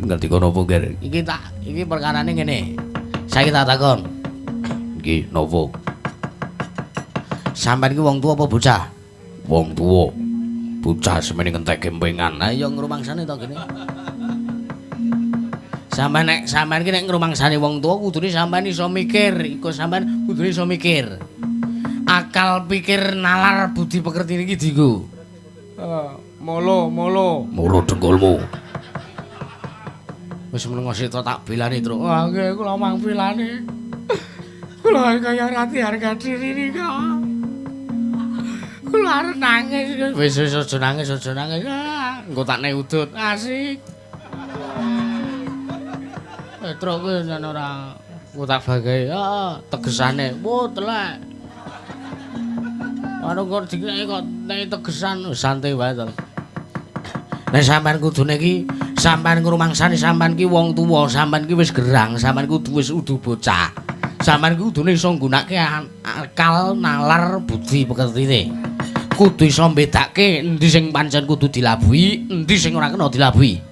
Ngerti kono apa, Ger? Iki perkarane ngene. Saiki tak takon. Iki nopo? Sampeyan iki wong tuwa apa bocah? Wong tuwa. Bocah semene ngentek gempengan. Lah ya ngrumangsane to kene. Sampeyan iki nek ngrumangsane wong tuwa kudune sampeyan iso mikir, iku sampeyan kudune iso mikir. Akal pikir nalar budi pekerti iki dienggo. Molo. Mulu dengkulmu. Wis menengo sitra tak belani, Truk. Wah, nggih kula mang belani. Kula kaya rati harga diri iki kok. Kula arep nangis. Wis aja nangis. Engko tak nek udut asik. Truk kuwi ora engko tak bagae. Heeh, tegesane. Wo telek. Anu kok dikene kok nek tegesan santai wae to. Nek sampean kudune iki sampean ngrumangsani sampean ki wong tuwa, sampean ki wis gerang, sampean kudu wis udu bocah. Sampean ki kudune iso nggunakake akal nalar budi pekertine. Kudu iso mbedakake endi sing pancen kudu dilabuhi, endi sing ora kena dilabuhi.